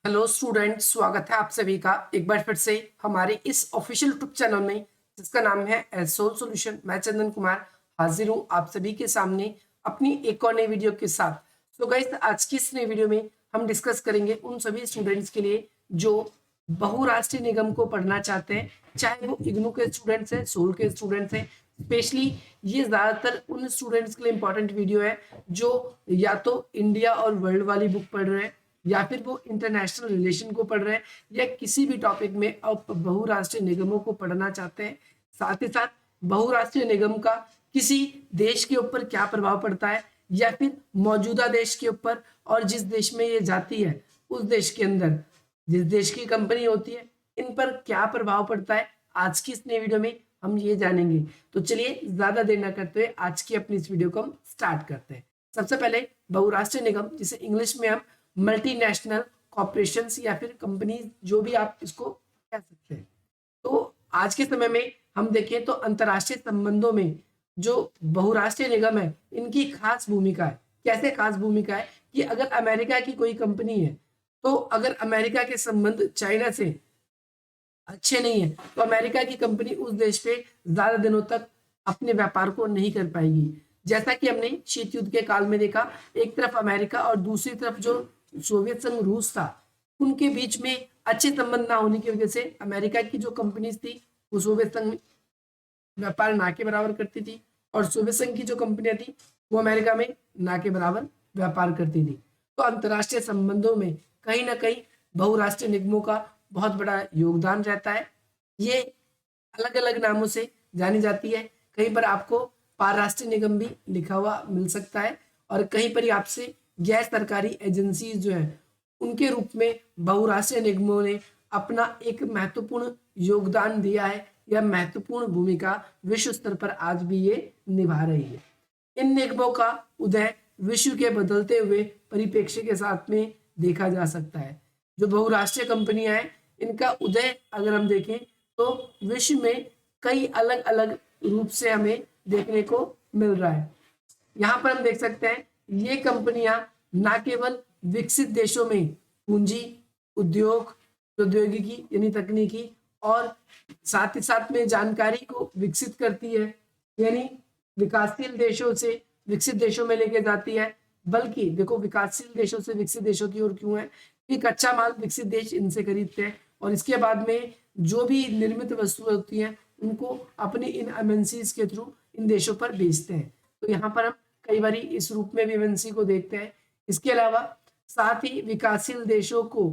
Hello student, स्वागत है आप सभी का एक बार फिर से हमारे इस ऑफिशियल यूट्यूब चैनल में जिसका नाम है एसोल सॉल्यूशन। मैं चंदन कुमार हाजिर हूँ आप सभी के सामने अपनी एक और नई वीडियो के साथ। तो गाइस, आज की इस नई वीडियो में हम डिस्कस करेंगे उन सभी स्टूडेंट्स के लिए जो बहुराष्ट्रीय निगम को पढ़ना चाहते हैं, चाहे वो इग्नू के स्टूडेंट्स हैं, सोल के स्टूडेंट्स हैं। स्पेशली ये ज़्यादातर उन स्टूडेंट्स के लिए इंपॉर्टेंट वीडियो है जो या तो इंडिया और वर्ल्ड वाली बुक पढ़ रहे हैं, या फिर वो इंटरनेशनल रिलेशन को पढ़ रहे हैं, या किसी भी टॉपिक में अब बहुराष्ट्रीय निगमों को पढ़ना चाहते हैं। साथ ही साथ बहुराष्ट्रीय निगम का किसी देश के ऊपर क्या प्रभाव पड़ता है, या फिर मौजूदा देश के ऊपर और जिस देश में ये जाती है उस देश के अंदर जिस देश की कंपनी होती है, इन पर क्या प्रभाव पड़ता है, आज की इस नई वीडियो में हम ये जानेंगे। तो चलिए ज्यादा देर न करते हुए आज की अपनी इस वीडियो को हम स्टार्ट करते हैं। सबसे पहले बहुराष्ट्रीय निगम, जिसे इंग्लिश में हम मल्टीनेशनल कॉर्पोरेशंस या फिर कंपनीज, जो भी आप इसको कह सकते हैं। तो आज के समय में हम देखें तो अंतर्राष्ट्रीय संबंधों में जो बहुराष्ट्रीय निगम है, इनकी खास भूमिका है। कैसे खास भूमिका है कि अगर अमेरिका की कोई कंपनी है, तो अगर अमेरिका के संबंध चाइना से अच्छे नहीं है, तो अमेरिका की कंपनी उस देश पे ज्यादा दिनों तक अपने व्यापार को नहीं कर पाएगी। जैसा कि हमने शीत युद्ध के काल में देखा, एक तरफ अमेरिका और दूसरी तरफ जो सोवियत संघ रूस था, उनके बीच में अच्छे संबंध ना होने की वजह से अमेरिका की जो कंपनीज थी वो सोवियत संघ में व्यापार ना के बराबर करती थी, और सोवियत संघ की जो कंपनियां थी वो अमेरिका में ना के बराबर व्यापार करती थी। तो अंतर्राष्ट्रीय संबंधों में कहीं ना कहीं बहुराष्ट्रीय निगमों का बहुत बड़ा योगदान रहता है। ये अलग अलग नामों से जानी जाती है। कहीं पर आपको पारराष्ट्रीय निगम भी लिखा हुआ मिल सकता है, और कहीं पर ही आपसे गैर सरकारी एजेंसी जो है उनके रूप में बहुराष्ट्रीय निगमों ने अपना एक महत्वपूर्ण योगदान दिया है, या महत्वपूर्ण भूमिका विश्व स्तर पर आज भी ये निभा रही है। इन निगमों का उदय विश्व के बदलते हुए परिप्रेक्ष्य के साथ में देखा जा सकता है। जो बहुराष्ट्रीय कंपनियां हैं, इनका उदय अगर हम देखें तो विश्व में कई अलग अलग रूप से हमें देखने को मिल रहा है। यहाँ पर हम देख सकते हैं ये कंपनियां ना केवल विकसित देशों में पूंजी, उद्योग, प्रौद्योगिकी यानी तकनीकी, और साथ ही साथ में जानकारी को विकसित करती है, यानी विकासशील देशों से विकसित देशों में लेके जाती है। बल्कि देखो, विकासशील देशों से विकसित देशों की ओर क्यों है कि कच्चा माल विकसित देश इनसे खरीदते हैं, और इसके बाद में जो भी निर्मित वस्तु होती हैं उनको अपनी इन एमएनसीज के थ्रू इन देशों पर बेचते हैं। तो यहाँ पर हम कई बार इस रूप में भी एमएनसी को देखते हैं। इसके अलावा साथ ही विकासशील देशों को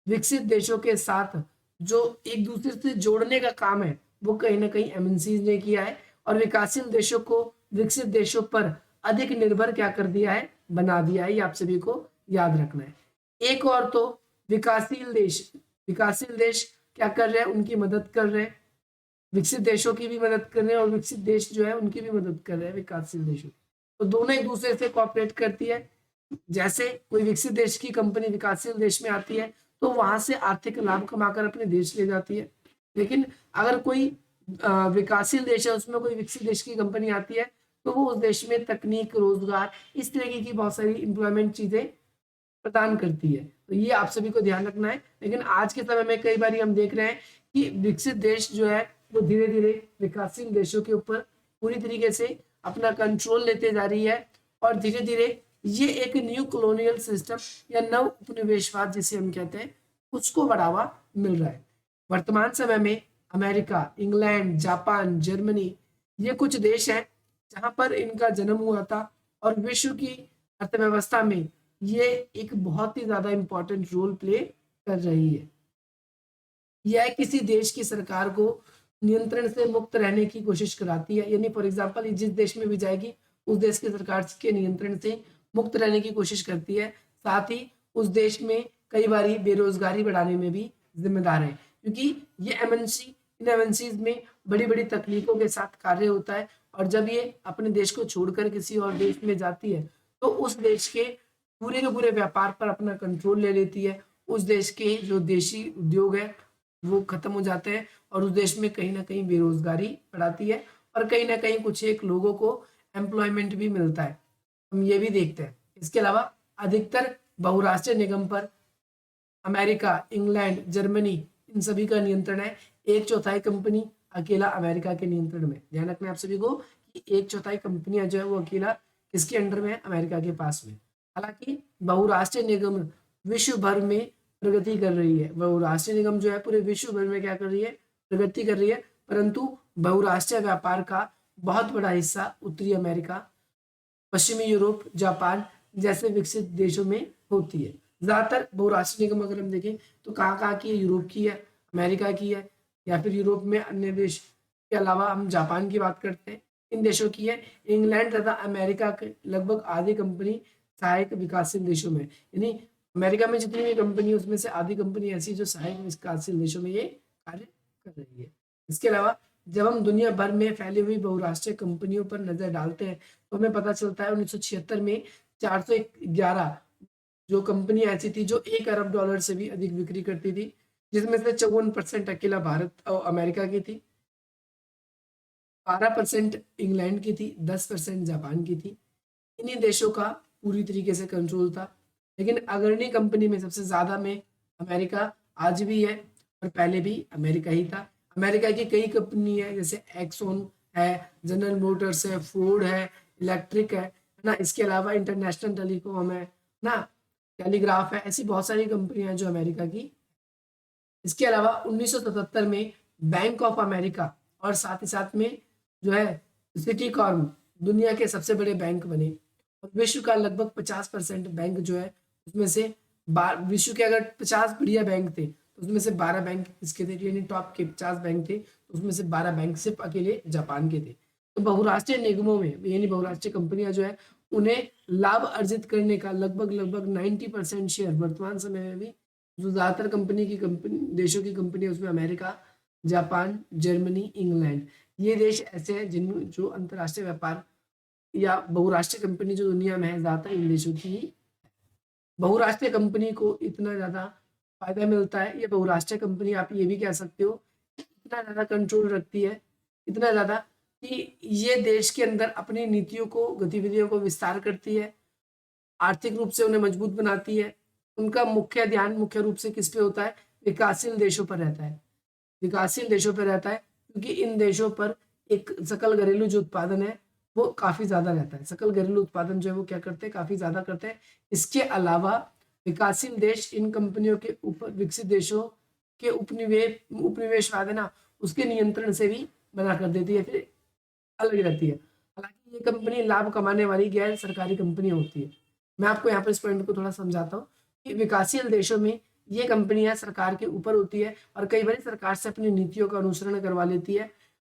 विकसित देशों के साथ जो एक दूसरे से जोड़ने का काम है वो कहीं ना कहीं एमएनसीज ने किया है, और विकासशील देशों को विकसित देशों पर अधिक निर्भर क्या कर दिया है, बना दिया है। ये आप सभी को याद रखना है। एक और तो विकासशील देश क्या कर रहे हैं, उनकी मदद कर रहे हैं, विकसित देशों की भी मदद कर रहे हैं, और विकसित देश जो है उनकी भी मदद कर रहे हैं विकासशील देशों की। तो दोनों एक दूसरे से कॉपरेट करती है। जैसे कोई विकसित देश की कंपनी विकासशील देश में आती है तो वहां से आर्थिक लाभ कमाकर अपने देश ले जाती है। लेकिन अगर कोई विकासशील देश है, उसमें कोई विकसित देश की कंपनी आती है, तो वो उस देश में तकनीक, रोजगार, इस तरीके की बहुत सारी इंप्लॉयमेंट चीजें प्रदान करती है। तो ये आप सभी को ध्यान रखना है। लेकिन आज के समय में कई बार हम देख रहे हैं कि विकसित देश जो है वो धीरे धीरे विकासशील देशों के ऊपर पूरी तरीके से अपना कंट्रोल लेते जा रही है, और धीरे धीरे ये एक न्यू कॉलोनियल सिस्टम या नव उपनिवेशवाद जिसे हम कहते हैं, उसको बढ़ावा मिल रहा है। वर्तमान समय में अमेरिका, इंग्लैंड, जापान, जर्मनी, ये कुछ देश हैं जहां पर इनका जन्म हुआ था, और विश्व की अर्थव्यवस्था में ये एक बहुत ही ज्यादा इंपॉर्टेंट रोल प्ले कर रही है। यह किसी देश की सरकार को नियंत्रण से मुक्त रहने की कोशिश कराती है, यानी फॉर एग्जांपल जिस देश में भी जाएगी उस देश की सरकार के नियंत्रण से मुक्त रहने की कोशिश करती है। साथ ही उस देश में कई बार बेरोजगारी बढ़ाने में भी जिम्मेदार है, क्योंकि ये एमएनसी इन एमएनसीज में बड़ी बड़ी तकनीकों के साथ कार्य होता है, और जब ये अपने देश को छोड़कर किसी और देश में जाती है तो उस देश के पूरे व्यापार पर अपना कंट्रोल ले लेती है। उस देश के जो देशी उद्योग है वो खत्म हो जाते हैं, और उस देश में कहीं ना कहीं बेरोजगारी बढ़ाती है, और कहीं ना कहीं कुछ एक लोगों को एम्प्लॉयमेंट भी मिलता है। हम ये भी देखते हैं। इसके अलावा अधिकतर बहुराष्ट्रीय निगम पर अमेरिका, इंग्लैंड, जर्मनी, इन सभी का नियंत्रण है। एक चौथाई कंपनी अकेला अमेरिका के नियंत्रण में। ध्यान रखना है आप सभी को कि एक चौथाई कंपनियां जो है वो अकेला किसके अंडर में है, अमेरिका के पास में। हालांकि बहुराष्ट्रीय निगम विश्व भर में प्रगति कर रही है। बहुराष्ट्रीय निगम जो है पूरे विश्व भर में क्या कर रही है, प्रगति कर रही है, परंतु बहुराष्ट्रीय व्यापार का बहुत बड़ा हिस्सा उत्तरी अमेरिका, पश्चिमी यूरोप, जापान जैसे विकसित देशों में होती है। ज्यादातर बहुराष्ट्रीय निगम अगर हम देखें तो कहाँ कहाँ की है, यूरोप की है, अमेरिका की है, या फिर यूरोप में अन्य देश के अलावा हम जापान की बात करते हैं, इन देशों की है। इंग्लैंड तथा अमेरिका के लगभग आधी कंपनी सहायक विकासशील देशों में, यानी अमेरिका में जितनी भी कंपनी है उसमें से आधी कंपनी ऐसी जो सहायक विकासशील देशों में ये कार्य कर रही है। इसके अलावा जब हम दुनिया भर में फैली हुई बहुराष्ट्रीय कंपनियों पर नजर डालते हैं तो हमें पता चलता है 1976 में 411 जो कंपनी ऐसी थी जो $1 अरब से भी अधिक बिक्री करती थी, जिसमें से 54% अकेला भारत और अमेरिका की थी, 12% इंग्लैंड की थी, 10% जापान की थी। इन्हीं देशों का पूरी तरीके से कंट्रोल था। लेकिन अग्रणी कंपनी में सबसे ज्यादा में अमेरिका आज भी है और पहले भी अमेरिका ही था। अमेरिका की कई कंपनी है जैसे एक्सॉन है, जनरल मोटर्स है, फोर्ड है, इलेक्ट्रिक है ना, इसके अलावा इंटरनेशनल टेलीकॉम है ना, टेलीग्राफ है, ऐसी बहुत सारी कंपनियां हैं जो अमेरिका की। इसके अलावा 1977 में बैंक ऑफ अमेरिका और साथ ही साथ में जो है सिटी कॉर्प दुनिया के सबसे बड़े बैंक बने और विश्व का लगभग 50% बैंक जो है उसमें से विश्व के अगर 50 बढ़िया बैंक थे तो उसमें से 12 बैंक इसके थे, यानी टॉप के 50 बैंक थे तो उसमें से 12 बैंक सिर्फ अकेले जापान के थे। तो बहुराष्ट्रीय निगमों में यानी बहुराष्ट्रीय कंपनियां जो है उन्हें लाभ अर्जित करने का लगभग लगभग 90% शेयर वर्तमान समय में भी जो ज्यादातर कंपनी देशों की कंपनी है उसमें अमेरिका, जापान, जर्मनी, इंग्लैंड, ये देश ऐसे हैं जिनमें जो अंतर्राष्ट्रीय व्यापार या बहुराष्ट्रीय कंपनी जो दुनिया में है ज्यादातर इन देशों की ही। बहुराष्ट्रीय कंपनी को इतना ज्यादा फायदा मिलता है, ये बहुराष्ट्रीय कंपनी आप ये भी कह सकते हो इतना ज्यादा कंट्रोल रखती है, इतना ज्यादा कि ये देश के अंदर अपनी नीतियों को, गतिविधियों को विस्तार करती है, आर्थिक रूप से उन्हें मजबूत बनाती है। उनका मुख्य ध्यान मुख्य रूप से किस पे होता है, विकासशील देशों पर रहता है, विकासशील देशों पर रहता है, क्योंकि इन देशों पर एक सकल घरेलू जो उत्पादन है वो काफी ज्यादा रहता है। सकल घरेलू उत्पादन जो है वो क्या करते हैं, काफी ज्यादा करते हैं। इसके अलावा विकासशील देश इन कंपनियों के ऊपर विकसित देशों के उपनिवेशवाद है ना उसके नियंत्रण से भी मना कर देती है, फिर अलग रहती है। हालांकि ये कंपनी लाभ कमाने वाली गैर सरकारी कंपनी होती है। मैं आपको यहाँ पर इस पॉइंट को थोड़ा समझाता हूँ कि विकासशील देशों में ये कंपनियां सरकार के ऊपर होती है और कई बार सरकार से अपनी नीतियों का अनुसरण करवा लेती है।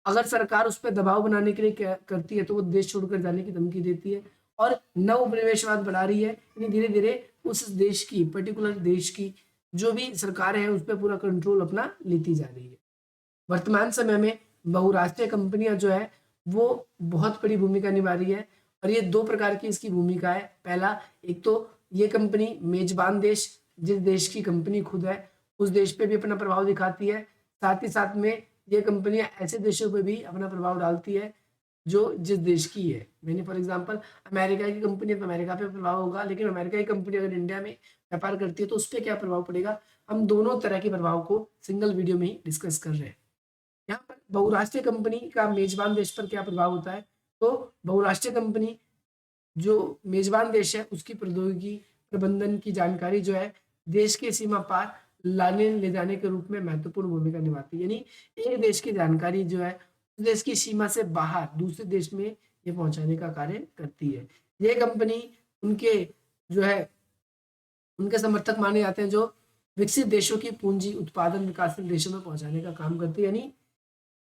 अगर सरकार उस पर दबाव बनाने के लिए क्या करती है तो वो देश छोड़कर जाने की धमकी देती है और नव उपनिवेशवाद बढ़ा रही है, यानी धीरे धीरे उस देश की, पर्टिकुलर देश की जो भी सरकार है उस पर पूरा कंट्रोल अपना लेती जा रही है। वर्तमान समय में बहुराष्ट्रीय कंपनियां जो है वो बहुत बड़ी भूमिका निभा रही है और ये दो प्रकार की इसकी भूमिका है। पहला, एक तो ये कंपनी मेजबान देश, जिस देश की कंपनी खुद है उस देश पे भी अपना प्रभाव दिखाती है, साथ ही साथ में ये कंपनियां ऐसे देशों पे भी अपना प्रभाव डालती है जो जिस देश की है। मैंने फॉर एग्जांपल अमेरिका की कंपनी है तो अमेरिका पे प्रभाव होगा, लेकिन अमेरिका की कंपनी अगर इंडिया में व्यापार करती है तो उस पर क्या प्रभाव पड़ेगा, हम दोनों तरह के प्रभाव को सिंगल वीडियो में ही डिस्कस कर रहे हैं। यहाँ पर बहुराष्ट्रीय कंपनी का मेजबान देश पर क्या प्रभाव होता है, तो बहुराष्ट्रीय कंपनी जो मेजबान देश है उसकी प्रौद्योगिकी प्रबंधन की जानकारी जो है देश के सीमा पार लाने ले जाने के रूप में महत्वपूर्ण भूमिका निभाती है। यानी एक देश की जानकारी जो है उस देश की सीमा से बाहर दूसरे देश में ये पहुंचाने का कार्य करती है। ये कंपनी उनके जो है उनके समर्थक माने जाते हैं जो विकसित देशों की पूंजी उत्पादन विकासशील देशों में पहुंचाने का काम करती है। यानी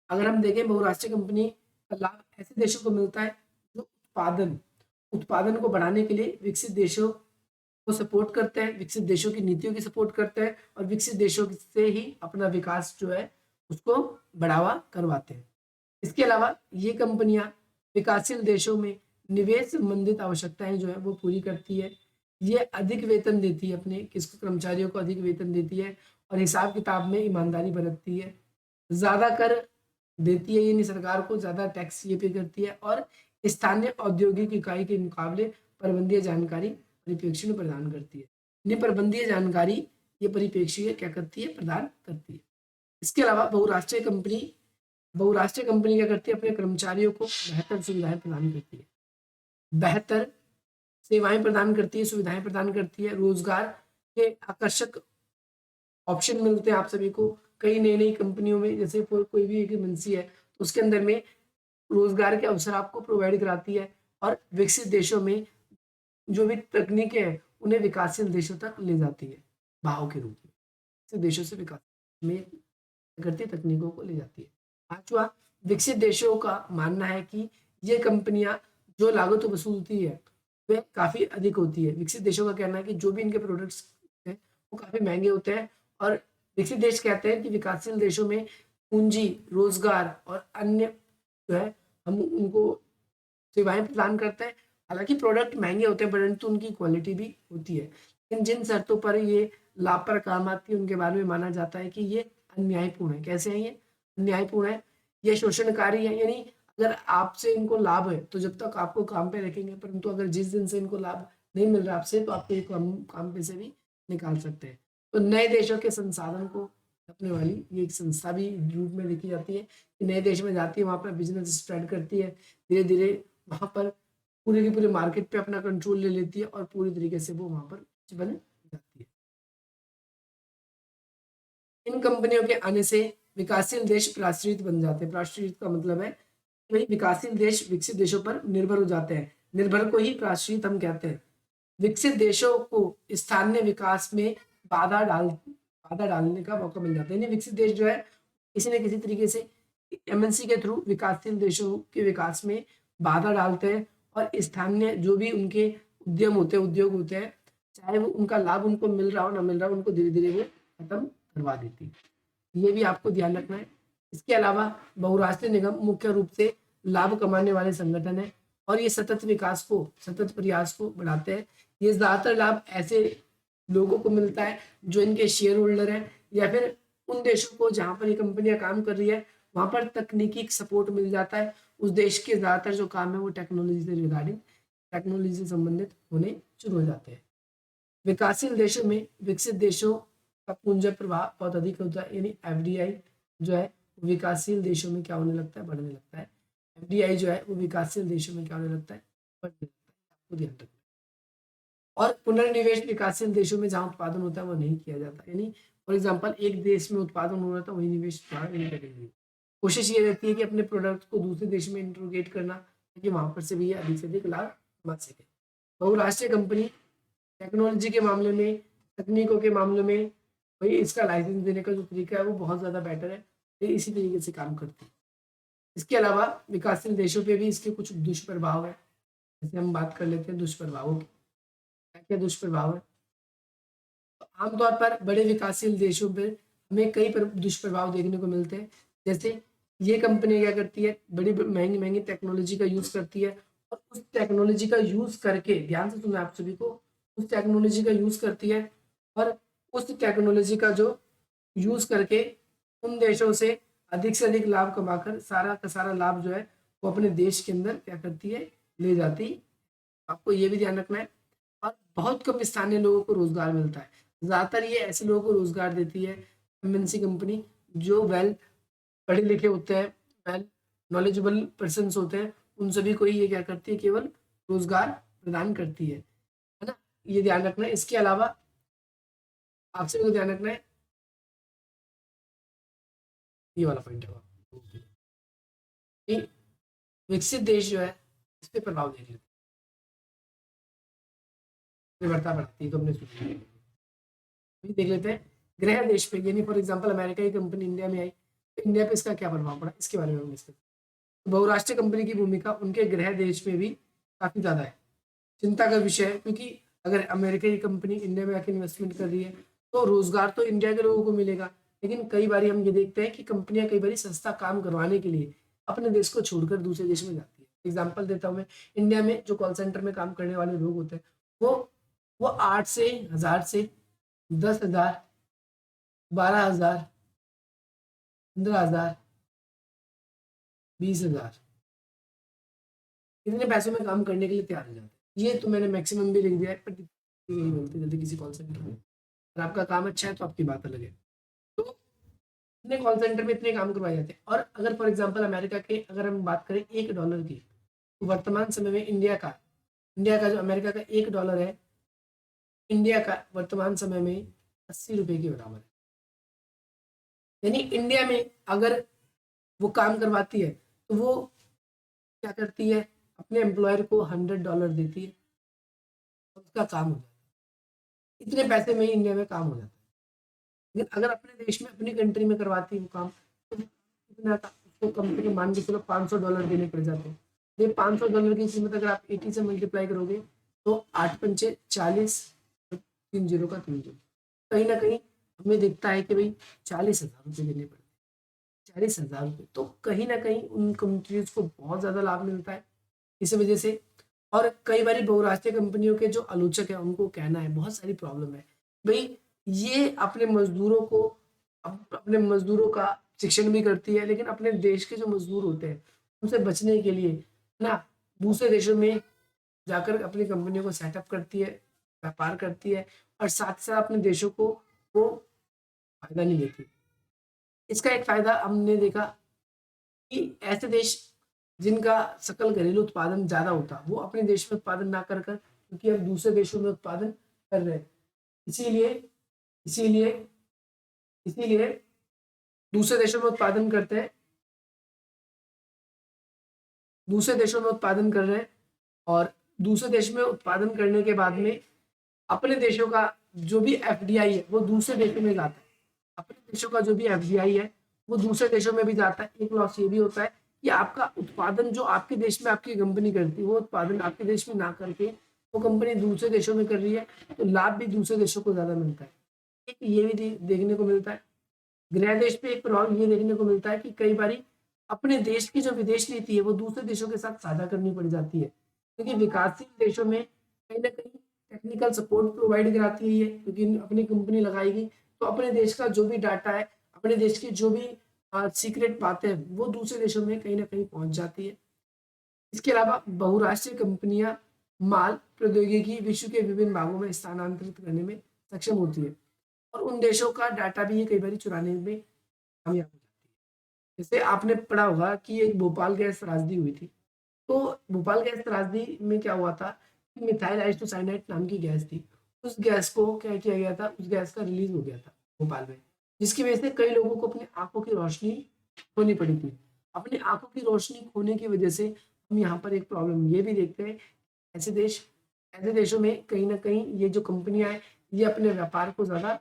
अगर हम देखें बहुराष्ट्रीय कंपनी का लाभ ऐसे देशों को मिलता है जो उत्पादन उत्पादन को बढ़ाने के लिए विकसित देशों को सपोर्ट करते हैं, विकसित देशों की नीतियों की सपोर्ट करते हैं और विकसित देशों से ही अपना विकास जो है उसको बढ़ावा करवाते हैं। इसके अलावा ये कंपनियां विकासशील देशों में निवेश संबंधित आवश्यकताएं जो है वो पूरी करती है। ये अधिक वेतन देती है, अपने किस कर्मचारियों को अधिक वेतन देती है और हिसाब किताब में ईमानदारी बरतती है, ज्यादा कर देती है, यानी सरकार को ज्यादा टैक्स ये पे करती है और स्थानीय औद्योगिक इकाई के मुकाबले प्रबंधीय जानकारी परिप्रेक्ष्य में प्रदान करती है। यानी प्रबंधीय जानकारी ये परिप्रेक्ष्य क्या करती है, प्रदान करती है। इसके अलावा बहुराष्ट्रीय कंपनी क्या करती है, अपने कर्मचारियों को बेहतर सुविधाएं प्रदान करती है, बेहतर सेवाएं प्रदान करती है, सुविधाएं प्रदान करती है, रोजगार के आकर्षक ऑप्शन मिलते हैं आप सभी को। कई नई नई कंपनियों में, जैसे कोई भी एक एमएनसी है तो उसके अंदर में रोजगार के अवसर आपको प्रोवाइड कराती है, और विकसित देशों में जो भी तकनीकें हैं उन्हें विकासशील देशों तक ले जाती है भाव के रूप में। विकसित देशों से विकास में करती तकनीकों को ले जाती है। पांचवा, विकसित देशों का मानना है कि ये कंपनियां जो लागत वसूलती है वह काफी अधिक होती है। विकसित देशों का कहना है कि जो भी इनके प्रोडक्ट्स हैं वो काफी महंगे होते हैं, और विकसित देश कहते हैं कि विकासशील देशों में पूंजी, रोजगार और अन्य जो है हम उनको सेवाएं प्रदान करते हैं। हालांकि प्रोडक्ट महंगे होते हैं परंतु उनकी क्वालिटी भी होती है, लेकिन जिन शर्तों पर ये लाभ पर काम आती है उनके बारे में माना जाता है कि ये अन्यायपूर्ण है। कैसे है ये अन्यायपूर्ण है, ये शोषणकारी है। यानी अगर आपसे इनको लाभ है तो जब तक आपको काम पे रखेंगे, परंतु अगर जिस दिन से इनको लाभ नहीं मिल रहा आपसे तो आपको ये काम पे से भी निकाल सकते हैं। तो नए देशों के संसाधन को अपने वाली ये एक संस्था भी रूप में देखी जाती है कि नए देश में जाती है, वहाँ पर बिजनेस स्प्रेड करती है, धीरे धीरे वहाँ पर पूरे के पूरे मार्केट पे अपना कंट्रोल ले लेती है और पूरी तरीके से वो वहाँ पर बन जाती है। इन कंपनियों के आने से विकासशील देश पराश्रित बन जाते हैं। पराश्रित का मतलब है भाई विकासशील देश विकसित देशों पर निर्भर हो जाते हैं, निर्भर को ही पराश्रित हम कहते हैं। विकसित देशों को स्थानीय विकास में बाधा डालने का मौका मिल जाता है। यानी विकसित देश जो है किसी न किसी तरीके से एमएनसी के थ्रू विकासशील देशों के विकास में बाधा डालते हैं, और स्थानीय जो भी उनके उद्योग होते हैं, चाहे वो उनका लाभ उनको मिल रहा हो ना मिल रहा हो, उनको धीरे धीरे वो खत्म करवा देती है। ये भी आपको ध्यान रखना है। इसके अलावा बहुराष्ट्रीय निगम मुख्य रूप से लाभ कमाने वाले संगठन है, और ये सतत प्रयास को बढ़ाते हैं। ये ज्यादातर लाभ ऐसे लोगों को मिलता है जो इनके शेयर होल्डर हैं, या फिर उन देशों को जहाँ पर ये कंपनियां काम कर रही है वहाँ पर तकनीकी सपोर्ट मिल जाता है। उस देश के ज्यादातर जो काम है वो टेक्नोलॉजी से संबंधित होने शुरू हो जाते हैं। विकासशील देशों में विकसित देशों का पूंजी प्रवाह बहुत अधिक होता है, यानी एफडीआई जो है विकासशील देशों में क्या होने लगता है, बढ़ने लगता है। एफडीआई जो है वो विकासशील देशों में क्या होने लगता है, बढ़ने लगता है। आपको ध्यान रखना है। और पुनर्निवेश विकासशील देशों में जहाँ उत्पादन होता है वो नहीं किया जाता। यानी फॉर एग्जाम्पल एक देश में उत्पादन हो रहा था वही निवेश नहीं करेंगे। कोशिश ये रहती है कि अपने प्रोडक्ट को दूसरे देश में इंट्रोगेट करना, ताकि वहाँ पर से भी ये अधिक से अधिक लाभ कमा सके। बहुराष्ट्रीय कंपनी टेक्नोलॉजी के मामले में, तकनीकों के मामले में भाई इसका लाइसेंस देने का जो तरीका है वो बहुत ज़्यादा बेटर है, ये इसी तरीके से काम करती है। इसके अलावा विकासशील देशों पे भी इसके कुछ दुष्प्रभाव है। जैसे हम बात कर लेते हैं दुष्प्रभावों की। क्या क्या दुष्प्रभाव है? तो आमतौर पर बड़े विकासशील देशों पर हमें कई दुष्प्रभाव देखने को मिलते हैं। जैसे ये कंपनी क्या करती है, बड़ी महंगी महंगी टेक्नोलॉजी का यूज करती है, और उस टेक्नोलॉजी का यूज करके, ध्यान से सुनो आप सभी को, उस टेक्नोलॉजी का यूज करती है, और उस टेक्नोलॉजी का जो यूज करके उन देशों से अधिक लाभ कमाकर सारा का सारा लाभ जो है वो अपने देश के अंदर क्या करती है, ले जाती है। आपको ये भी ध्यान रखना है। और बहुत कम स्थानीय लोगों को रोजगार मिलता है। ज्यादातर ये ऐसे लोगों को रोजगार देती है एमएनसी कंपनी जो वेल पढ़े लिखे होते हैं, वेल नॉलेजेबल पर्सन होते हैं, उन सभी को ही ये क्या करती है, केवल रोजगार प्रदान करती है ना। ये ध्यान रखना है। इसके अलावा आप सभी को ध्यान रखना है, ये वाला पॉइंट है कि विकसित देश जो है इस पे प्रभाव देख लेते निर्भरता बढ़ती है। तो हमने देख लेते हैं गृह देश पे, यानी फॉर एग्जांपल अमेरिका की कंपनी इंडिया में आई तो इंडिया पे इसका क्या प्रभाव पड़ा, इसके बारे में हम डिस्कस। बहुराष्ट्रीय कंपनी की भूमिका उनके गृह देश में भी काफी ज्यादा है, चिंता का विषय है। क्योंकि अगर अमेरिका की कंपनी इंडिया में आके इन्वेस्टमेंट कर रही है तो रोजगार तो इंडिया के लोगों को मिलेगा, लेकिन कई बार हम ये देखते हैं कि कंपनियां कई बार सस्ता काम करवाने के लिए अपने देश को छोड़कर दूसरे देश में जाती है। एग्जाम्पल देता हूँ मैं, इंडिया में जो कॉल सेंटर में काम करने वाले लोग होते हैं वो 8 से 1000 से 10,000, 12,000, 15,000, 20,000 इतने पैसों में काम करने के लिए तैयार हो जाते हैं। ये तो मैंने मैक्सिमम भी लिख दिया है, पर नहीं मिलती जल्दी किसी कॉल सेंटर में। और आपका काम अच्छा है तो आपकी बात अलग है। तो इतने कॉल सेंटर में इतने काम करवाए जाते हैं। और अगर फॉर एग्जांपल अमेरिका के अगर हम बात करें $1 की, तो वर्तमान समय में इंडिया का जो अमेरिका का $1 है, इंडिया का वर्तमान समय में 80 रुपए के बराबर है। यानी इंडिया में अगर वो काम करवाती है तो वो क्या करती है, अपने एम्प्लॉयर को $100 देती है और उसका काम हो जाता है। इतने पैसे में ही इंडिया में काम हो जाता है। लेकिन अगर अपने देश में अपनी कंट्री में करवाती है वो काम, तो कितना था, उसको कम से कम मान के चलो $500 देने पड़ जाते हैं। ये $500 की कीमत अगर आप 80 से मल्टीप्लाई करोगे तो 8 पंचे 40, 3 जीरो का 3 जीरो, कहीं ना कहीं हमें दिखता है कि भाई 40,000 रुपये देने पड़ते हैं। 40,000 रुपये तो कहीं ना कहीं उन कंट्रीज को बहुत ज़्यादा लाभ मिलता है इस वजह से। और कई बार बहुराष्ट्रीय कंपनियों के जो आलोचक है उनको कहना है बहुत सारी प्रॉब्लम है भाई, ये अपने मजदूरों का शिक्षण भी करती है, लेकिन अपने देश के जो मजदूर होते हैं उनसे बचने के लिए ना दूसरे देशों में जाकर अपनी कंपनियों को सेटअप करती है, व्यापार करती है, और साथ ही साथ अपने देशों को वो फायदा नहीं देती। इसका एक फायदा हमने देखा कि ऐसे देश जिनका सकल घरेलू उत्पादन ज्यादा होता वो अपने देश में उत्पादन ना कर कर, क्योंकि अब दूसरे देशों में उत्पादन कर रहे हैं, इसीलिए इसीलिए इसीलिए दूसरे देशों में उत्पादन करते हैं, दूसरे देशों में उत्पादन कर रहे हैं, और दूसरे देश में उत्पादन करने के बाद में अपने देशों का जो भी एफडीआई है वो दूसरे देशों में जाता है। अपने देशों का जो भी एफडीआई है वो दूसरे देशों में भी जाता है। एक लॉस ये भी होता है कि आपका उत्पादन जो आपके देश में आपकी कंपनी करती है वो उत्पादन आपके देश में ना करके वो कंपनी दूसरे देशों में कर रही है, तो लाभ भी दूसरे देशों को ज्यादा मिलता है। एक ये भी देखने को मिलता है। गृह देश पे एक प्रभाव ये देखने को मिलता है कि कई बार अपने देश की जो विदेश नीति है वो दूसरे देशों के साथ साझा करनी पड़ जाती है, क्योंकि विकासशील देशों में कहीं ना कहीं टेक्निकल सपोर्ट प्रोवाइड कराती है, क्योंकि अपनी कंपनी लगाएगी तो अपने देश का जो भी डाटा है, अपने देश की जो भी सीक्रेट बातें हैं वो दूसरे देशों में कहीं ना कहीं पहुंच जाती है। इसके अलावा बहुराष्ट्रीय कंपनियां माल प्रौद्योगिकी विश्व के विभिन्न भागों में स्थानांतरित करने में सक्षम होती है, और उन देशों का डाटा भी ये कई बार चुराने में कामयाब हो जाती है। जैसे आपने पढ़ा होगा कि एक भोपाल गैस त्रासदी हुई थी, तो भोपाल गैस त्रासदी में क्या हुआ था, मिथाइल आइसोसाइनेट नाम की गैस थी, उस गैस को क्या किया गया था, उस गैस का रिलीज हो गया था भोपाल में, जिसकी वजह से कई लोगों को अपनी आंखों की रोशनी खोनी पड़ी थी। अपनी आंखों की रोशनी खोने की वजह से हम यहाँ पर एक प्रॉब्लम ये भी देखते हैं, ऐसे देश ऐसे देशों में कहीं ना कहीं ये जो कंपनियां हैं ये अपने व्यापार को ज्यादा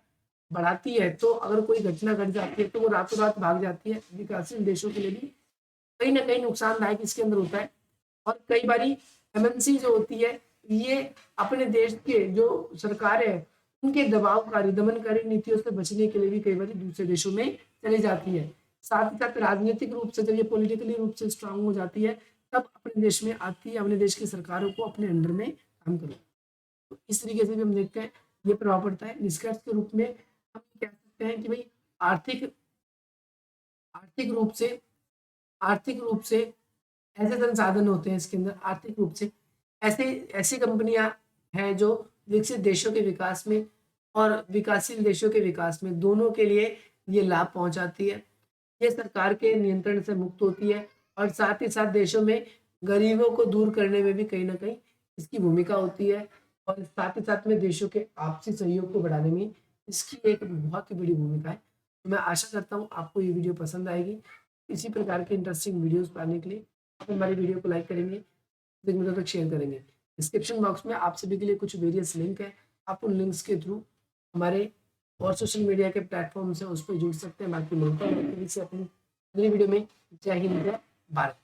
बढ़ाती है, तो अगर कोई घटना घट जाती है तो वो रातों रात भाग जाती है। विकासशील देशों के लिए भी कहीं ना कहीं नुकसानदायक इसके अंदर होता है। और कई बारी एमएनसी जो होती है ये अपने देश के जो सरकार है उनके दबावकारी दमनकारी नीतियों से बचने के लिए भी कई बार दूसरे देशों में चली जाती है। साथ ही साथ राजनीतिक रूप से जब ये पॉलिटिकली रूप से स्ट्रांग हो जाती है तब अपने देश में आती है, अपने देश की सरकारों को अपने अंडर में काम करो। तो इस तरीके से भी हम देखते हैं ये प्रभाव पड़ता है। निष्कर्ष के रूप में हम कह सकते हैं कि भाई आर्थिक आर्थिक रूप से आर्थिक रूप से ऐसे संसाधन होते हैं इसके अंदर, आर्थिक रूप से ऐसे ऐसी कंपनियां हैं जो विकसित देशों के विकास में और विकासशील देशों के विकास में दोनों के लिए ये लाभ पहुंचाती है। ये सरकार के नियंत्रण से मुक्त होती है, और साथ ही साथ देशों में गरीबों को दूर करने में भी कहीं ना कहीं इसकी भूमिका होती है, और साथ ही साथ में देशों के आपसी सहयोग को बढ़ाने में इसकी एक बहुत ही बड़ी भूमिका है। तो मैं आशा करता हूँ आपको ये वीडियो पसंद आएगी। इसी प्रकार के इंटरेस्टिंग वीडियोस पाने के लिए आप हमारी वीडियो को लाइक करेंगे, मित्रों तक शेयर करेंगे। डिस्क्रिप्शन बॉक्स में आप सभी के लिए कुछ वेरियस लिंक है, आप उन लिंक्स के थ्रू हमारे और सोशल मीडिया के प्लेटफॉर्म से उस पर जुड़ सकते हैं। बाकी मिलते हैं किसी से अपनी अगली वीडियो में। जय हिंद, जय भारत।